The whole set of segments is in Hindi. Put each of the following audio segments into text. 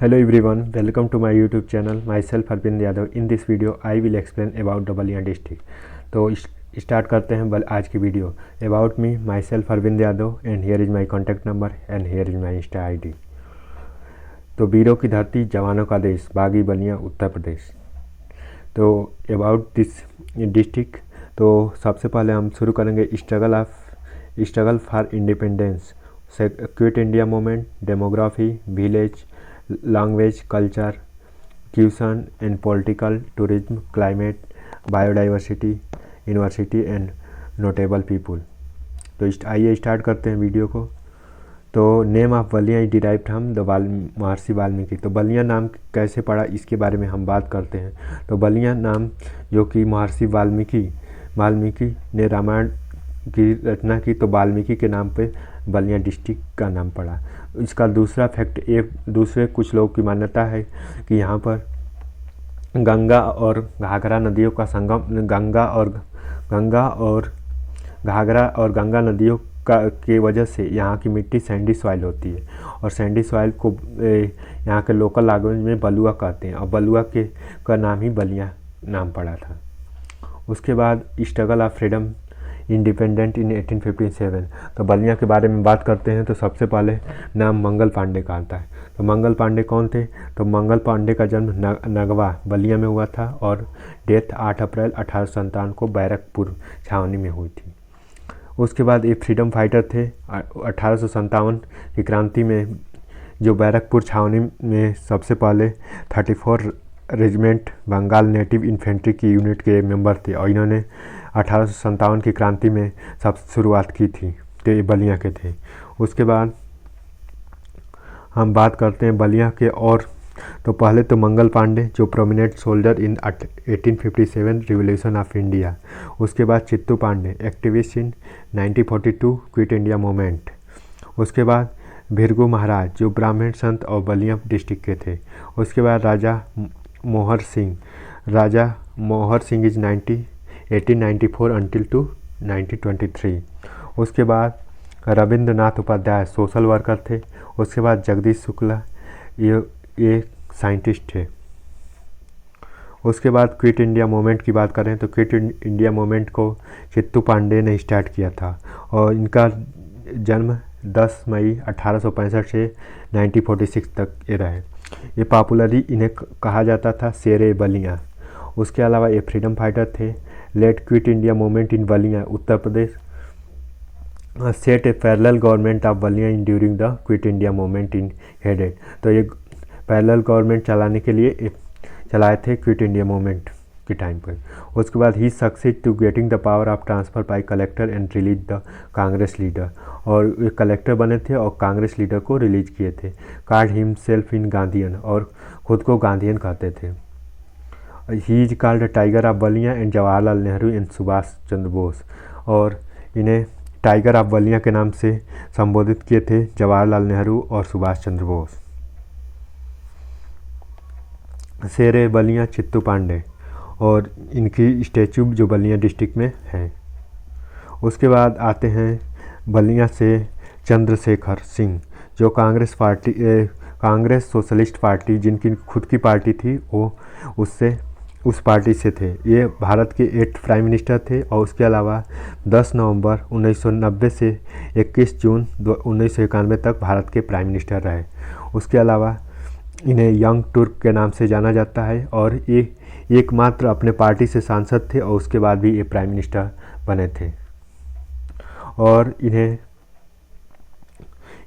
Hello everyone, welcome to my YouTube channel. Myself Arvind Yadav. In this video, I will explain about the Ballia district. तो स्टार्ट करते हैं आज की video. About me myself Arvind Yadav and here is my contact number and here is my insta ID। तो वीरों की धरती, जवानों का देश, बागी बलिया उत्तर प्रदेश। तो अबाउट दिस डिस्ट्रिक्ट, तो सबसे पहले हम शुरू करेंगे struggle for independence, quit India movement, demography, village, language, culture, caution and political, tourism, climate, biodiversity, university and notable people. तो आइए स्टार्ट करते हैं वीडियो को। तो name of Ballia is derived from the महर्षि वाल्मीकि। तो बलिया नाम कैसे पड़ा, इसके बारे में हम बात करते हैं। तो बलिया नाम जो कि महर्षि वाल्मीकि ने रामायण की रचना की, तो वाल्मीकि के नाम पे बलिया डिस्ट्रिक्ट का नाम पड़ा। इसका दूसरा फैक्ट, दूसरे कुछ लोगों की मान्यता है कि यहाँ पर गंगा और घाघरा नदियों का संगम, घाघरा और गंगा नदियों के वजह से यहाँ की मिट्टी सैंडी सॉइल होती है, और सैंडी सॉइल को यहाँ के लोकल लैंग्वेज में बलुआ कहते हैं, और बलुआ का नाम ही बलिया नाम पड़ा था। उसके बाद struggle of freedom independent in 1857। तो बलिया के बारे में बात करते हैं तो सबसे पहले नाम मंगल पांडे का आता है। तो मंगल पांडे कौन थे? तो मंगल पांडे का जन्म नगवा बलिया में हुआ था और डेथ 8 अप्रैल 1857 को बैरकपुर छावनी में हुई थी। उसके बाद ये फ्रीडम फाइटर थे। 1857 की क्रांति में जो बैरकपुर छावनी में सबसे पहले 34 रेजिमेंट बंगाल नेटिव इन्फेंट्री की यूनिट के मेंबर थे, और इन्होंने 1857 की क्रांति में सब शुरुआत की थी, तो ये बलिया के थे। उसके बाद हम बात करते हैं बलिया के। और तो पहले तो मंगल पांडे जो prominent soldier in 1857 revolution of India. उसके बाद चित्तू पांडे एक्टिविस्ट इन 1942 क्विट इंडिया मूवमेंट। उसके बाद भृगु महाराज जो ब्राह्मण संत और बलिया डिस्ट्रिक्ट के थे। उसके बाद राजा मोहर सिंह इज 1894 until to 1923। उसके बाद रविंद्रनाथ उपाध्याय सोशल वर्कर थे। उसके बाद जगदीश शुक्ला ये साइंटिस्ट थे। उसके बाद क्विट इंडिया मूवमेंट की बात करें तो क्विट इंडिया मूवमेंट को चित्तू पांडे ने स्टार्ट किया था, और इनका जन्म 10 मई 1865 से 1946 तक ये रहे। ये पॉपुलरली इन्हें कहा जाता था शेरे बलिया। उसके अलावा ये फ्रीडम फाइटर थे। Late quit India movement in Ballia Uttar Pradesh set a parallel government of Ballia in during the quit India movement in headed. तो ये पैरेलल गवर्नमेंट चलाने के लिए चलाए थे क्विट इंडिया मूवमेंट के टाइम पर। उसके बाद ही succeed to getting the power of transfer by collector and release the Congress leader. और ये कलेक्टर बने थे और कांग्रेस लीडर को रिलीज किए थे। कार्ड हिमसेल्फ इन गांधीयन, और खुद को गांधीयन कहते थे। He is called tiger of Ballia and Jawaharlal Nehru and Subhash Chandra Bose, और इन्हें टाइगर ऑफ बलिया के नाम से संबोधित किए थे जवाहरलाल नेहरू और सुभाष चंद्र बोस। शेरे बलिया चित्तू पांडे, और इनकी स्टैचू जो बलिया डिस्ट्रिक्ट में है। उसके बाद आते हैं बलिया से चंद्रशेखर सिंह जो कांग्रेस सोशलिस्ट पार्टी जिनकी खुद की पार्टी थी, वो उस पार्टी से थे। ये भारत के 8th प्राइम मिनिस्टर थे, और उसके अलावा 10 नवंबर 1990 से 21 जून 1991 तक भारत के प्राइम मिनिस्टर रहे। उसके अलावा इन्हें यंग तुर्क के नाम से जाना जाता है, और ये एकमात्र अपने पार्टी से सांसद थे, और उसके बाद भी ये प्राइम मिनिस्टर बने थे। और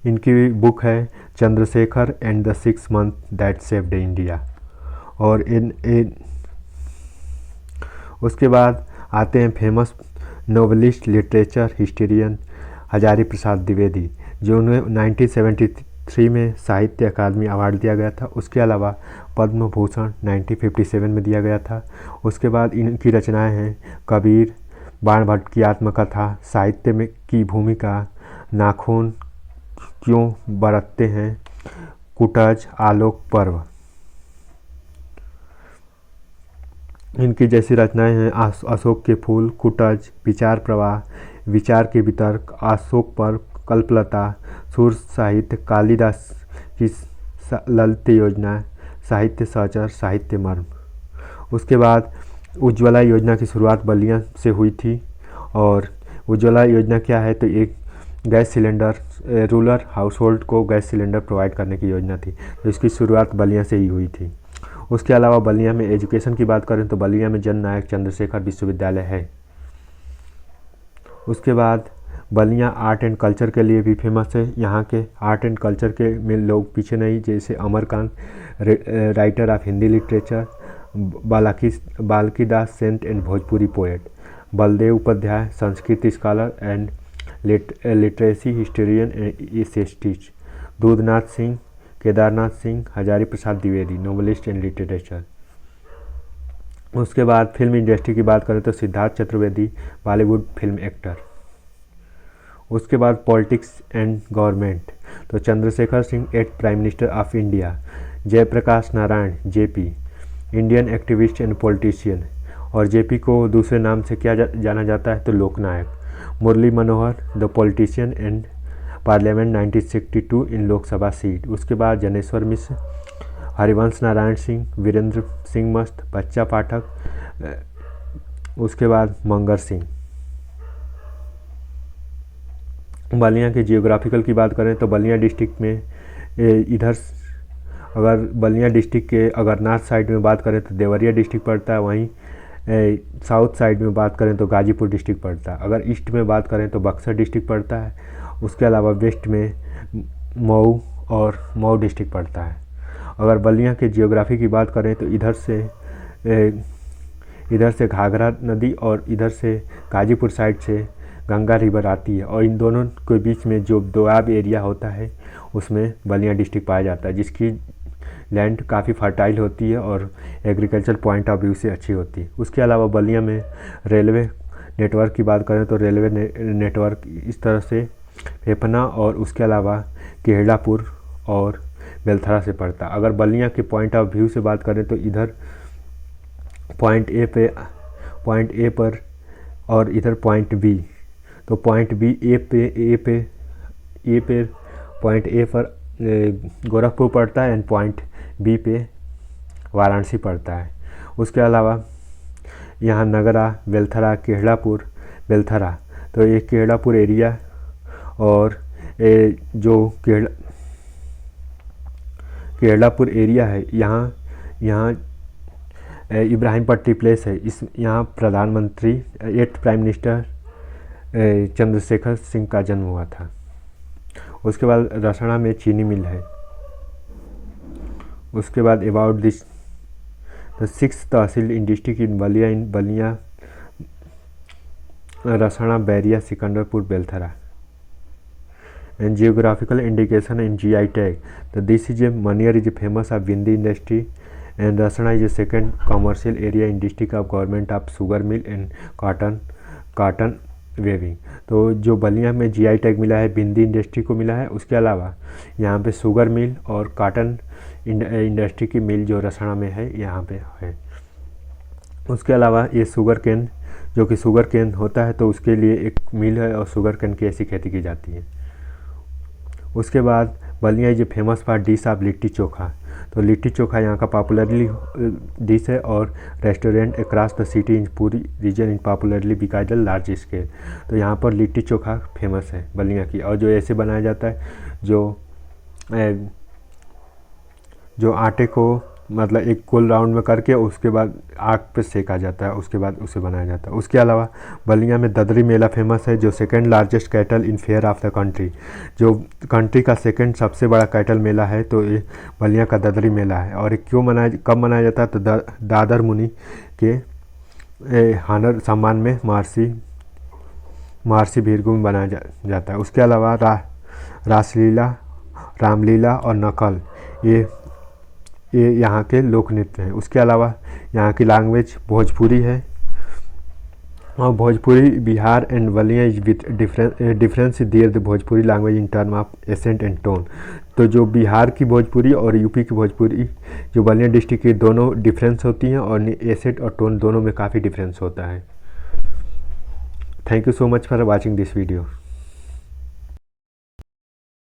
इनकी बुक है Chandrashekhar and the 6 month that saved India. और उसके बाद आते हैं famous novelist literature historian Hazari Prasad Dwivedi, जो उन्हें 1973 में साहित्य अकादमी अवार्ड दिया गया था। उसके अलावा पद्म भूषण 1957 में दिया गया था। उसके बाद इनकी रचनाएं हैं कबीर, बाण भट्ट की आत्मकथा, साहित्य में की भूमिका, नाखून क्यों बरतते हैं, कुटज, आलोक पर्व। इनकी जैसी रचनाएं हैं अशोक के फूल, कुटज, विचार प्रवाह, विचार के वितर्क, अशोक पर्व, कल्पलता, सुर साहित्य, कालिदास की ललित योजना, साहित्य सहचर, साहित्य मर्म। उसके बाद उज्ज्वला योजना की शुरुआत बलिया से हुई थी। और उज्ज्वला योजना क्या है, तो एक gas cylinder, rural house hold को गैस सिलेंडर प्रोवाइड करने की योजना थी। तो इसकी शुरुआत बलिया से ही हुई थी। उसके अलावा बलिया में एजुकेशन की बात करें तो बलिया में जननायक चंद्रशेखर विश्वविद्यालय है। उसके बाद बलिया आर्ट एंड कल्चर के लिए भी फेमस है। यहाँ के आर्ट एंड कल्चर के में लोग पीछे नहीं, जैसे Amarkant writer of Hindi literature, Balkidas saint and Bhojpuri poet, Baldev Upadhyay Sanskrit scholar and literacy historian and essayist, Dudhnath Singh, Kedarnath Singh, Hazari Prasad Dwivedi novelist and literature. उसके बाद फिल्म इंडस्ट्री की बात करें तो सिद्धार्थ चतुर्वेदी बॉलीवुड फिल्म एक्टर। उसके बाद पॉलिटिक्स एंड गवर्नमेंट तो Chandrashekhar Singh 8th prime minister of India, Jayaprakash Narayan JP Indian activist and politician, और जेपी को दूसरे नाम से क्या जाना जाता है तो Loknayak. Murli Manohar the politician and parliament 1962 in Lok Sabha seat. उसके बाद जनेश्वर मिश्र, हरिवंश नारायण सिंह, वीरेंद्र सिंह मस्त, बच्चा पाठक, उसके बाद मंगर सिंह। बलिया के जियोग्राफिकल की बात करें तो बलिया डिस्ट्रिक्ट में इधर अगर बलिया डिस्ट्रिक्ट के अगर नॉर्थ साइड में बात करें तो देवरिया डिस्ट्रिक्ट पड़ता है, वहीं साउथ साइड में बात करें तो गाजीपुर डिस्ट्रिक्ट पड़ता है। अगर ईस्ट में बात करें तो बक्सर डिस्ट्रिक्ट पड़ता है। उसके अलावा वेस्ट में मऊ और मऊ डिस्ट्रिक्ट पड़ता है। अगर बलिया के जियोग्राफी की बात करें तो इधर से घाघरा नदी और इधर से गाजीपुर साइड से गंगा रिवर आती है, और इन दोनों के बीच में जो दोआब एरिया होता है उसमें बलिया डिस्ट्रिक्ट पाया जाता है, जिसकी लैंड काफ़ी फर्टाइल होती है और एग्रीकल्चर पॉइंट ऑफ व्यू से अच्छी होती है। उसके अलावा बलिया में रेलवे नेटवर्क की बात करें तो रेलवे नेटवर्क इस तरह से फेफना और उसके अलावा केहड़ापुर और बेलथरा से पड़ता। अगर बलिया के पॉइंट ऑफ व्यू से बात करें तो इधर पॉइंट ए पर और इधर पॉइंट बी, तो पॉइंट बी ए पे पॉइंट ए पर गोरखपुर पड़ता है एंड पॉइंट बी पे वाराणसी पड़ता है। उसके अलावा यहाँ नगरा, बेलथरा, केहड़ापुर, बेलथरा, तो ये केहड़ापुर एरिया और जो केहड़ापुर एरिया है यहाँ इब्राहिम पट्टी प्लेस है। इस यहाँ प्रधानमंत्री 8th prime minister Chandrashekhar Singh का जन्म हुआ था। उसके बाद रसना में चीनी मिल है। उसके बाद about this the 6th tehsil in district in Ballia Rasna, Bairia, Sikandarpur, Belthara. And geographical indication in GI tag तो this is a Maniyar is famous of bindi industry and Rasna is a second commercial area in district of government of sugar mill and cotton weaving. तो जो बलिया में GI टैग मिला है बिंदी इंडस्ट्री को मिला है। उसके अलावा यहाँ पे शुगर मिल और कॉटन इंडस्ट्री की मिल जो रसना में है यहाँ पे है। उसके अलावा ये शुगर केन जो कि शुगर केन होता है तो उसके लिए एक मिल है और शुगर केन की ऐसी खेती की जाती है। उसके बाद Ballia is famous for dish of litti chokha, तो लिट्टी चोखा यहाँ का पॉपुलरली डिश है और restaurant across the city in पूरी रीजन इन पॉपुलरली बिकाई द लार्ज स्केल। तो यहाँ पर लिट्टी चोखा फेमस है बलिया की, और जो ऐसे बनाया जाता है जो आटे को मतलब एक गोल राउंड में करके उसके बाद आग पे सेका जाता है, उसके बाद उसे बनाया जाता है। उसके अलावा बलिया में ददरी मेला फेमस है जो second largest cattle in fair of the country, जो कंट्री का सेकंड सबसे बड़ा कैटल मेला है तो ये बलिया का ददरी मेला है। और कब मनाया जाता है तो दादर मुनि के हानर सम्मान में महर्षि भीरगु में बनाया जाता है। उसके अलावा रासलीला, रामलीला और नकल ये यहाँ के लोक नृत्य हैं। उसके अलावा यहाँ की लैंग्वेज भोजपुरी है और Bhojpuri Bihar and Ballia is with difference there the Bhojpuri language in term of accent and tone. तो जो बिहार की भोजपुरी और यूपी की भोजपुरी जो बलिया डिस्ट्रिक्ट की दोनों डिफरेंस होती हैं और एसेंट और टोन दोनों में काफ़ी डिफरेंस होता है। Thank you so much for watching this video.